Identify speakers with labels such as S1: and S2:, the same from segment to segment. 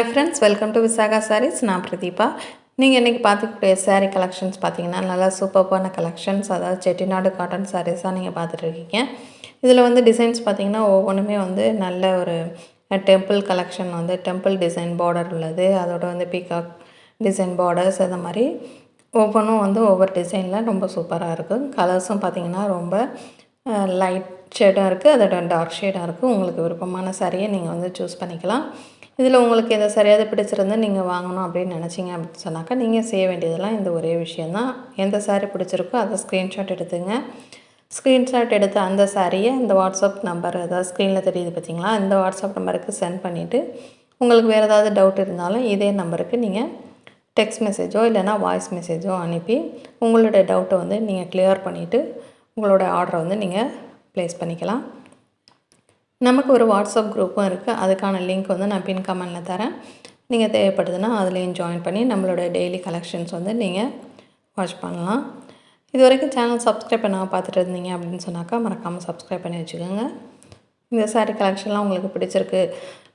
S1: Friends, welcome to Visakha sarees. நான் பிரதீபா. நீங்கள் இன்றைக்கி பார்த்துக்கூடிய சாரீ கலெக்ஷன்ஸ் பார்த்தீங்கன்னா நல்லா சூப்பர்பான கலெக்ஷன்ஸ். அதாவது செட்டிநாடு காட்டன் சாரீஸாக நீங்கள் பார்த்துட்ருக்கீங்க. இதில் வந்து டிசைன்ஸ் பார்த்திங்கன்னா ஒவ்வொன்றுமே வந்து நல்ல ஒரு டெம்பிள் கலெக்ஷன், வந்து டெம்பிள் டிசைன் பார்டர் உள்ளது. அதோட வந்து பீகாக் டிசைன் பார்டர்ஸ், அந்த மாதிரி ஒவ்வொன்றும் வந்து ஒவ்வொரு டிசைனில் ரொம்ப சூப்பராக இருக்கும். கலர்ஸும் பார்த்திங்கன்னா ரொம்ப லைட் ஷேடாக இருக்குது, அதோட டார்க் ஷேடாக இருக்குது. உங்களுக்கு விருப்பமான சாரியை நீங்கள் வந்து சூஸ் பண்ணிக்கலாம். இதில் உங்களுக்கு எந்த சரியாக பிடிச்சிருந்து நீங்கள் வாங்கணும் அப்படின்னு நினச்சிங்க அப்படின்னு சொன்னாக்கா, நீங்கள் செய்ய வேண்டியதெல்லாம் இந்த ஒரே விஷயந்தான். எந்த சாரீ பிடிச்சிருக்கோ அதை ஸ்க்ரீன்ஷாட் எடுத்துங்க. ஸ்க்ரீன்ஷாட் எடுத்து அந்த சாரியை இந்த வாட்ஸ்அப் நம்பர், அதாவது ஸ்க்ரீனில் தெரியுது பார்த்திங்களா, இந்த வாட்ஸ்அப் நம்பருக்கு சென்ட் பண்ணிவிட்டு உங்களுக்கு வேறு ஏதாவது டவுட் இருந்தாலும் இதே நம்பருக்கு நீங்கள் டெக்ஸ்ட் மெசேஜோ இல்லைனா வாய்ஸ் மெசேஜோ அனுப்பி உங்களுடைய டவுட்டை வந்து நீங்கள் கிளியர் பண்ணிவிட்டு உங்களோட ஆர்டரை வந்து நீங்கள் ப்ளேஸ் பண்ணிக்கலாம். நமக்கு ஒரு வாட்ஸ்அப் குரூப்பும் இருக்குது. அதுக்கான லிங்க் வந்து நான் பின் கமெண்டில் தரேன். நீங்கள் தேவைப்படுதுன்னா அதுலேயும் ஜாயின் பண்ணி நம்மளோட டெய்லி கலெக்ஷன்ஸ் வந்து நீங்கள் வாட்ச் பண்ணலாம். இது வரைக்கும் சேனல் சப்ஸ்கிரைப் பண்ணாமல் பார்த்துட்டு இருந்தீங்க அப்படின்னு சொன்னாக்கா மறக்காமல் சப்ஸ்கிரைப் பண்ணி வச்சுக்கோங்க. இந்த சாரீ கலெக்ஷன்லாம் உங்களுக்கு பிடிச்சிருக்கு,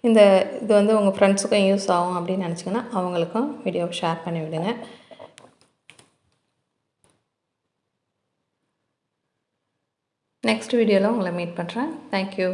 S1: இது வந்து உங்கள் ஃப்ரெண்ட்ஸுக்கும் யூஸ் ஆகும் அப்படின்னு நினச்சிங்கன்னா அவங்களுக்கும் வீடியோவை ஷேர் பண்ணி விடுங்க. நெக்ஸ்ட் வீடியோவில் உங்களை மீட் பண்ணுறேன். தேங்க்யூ.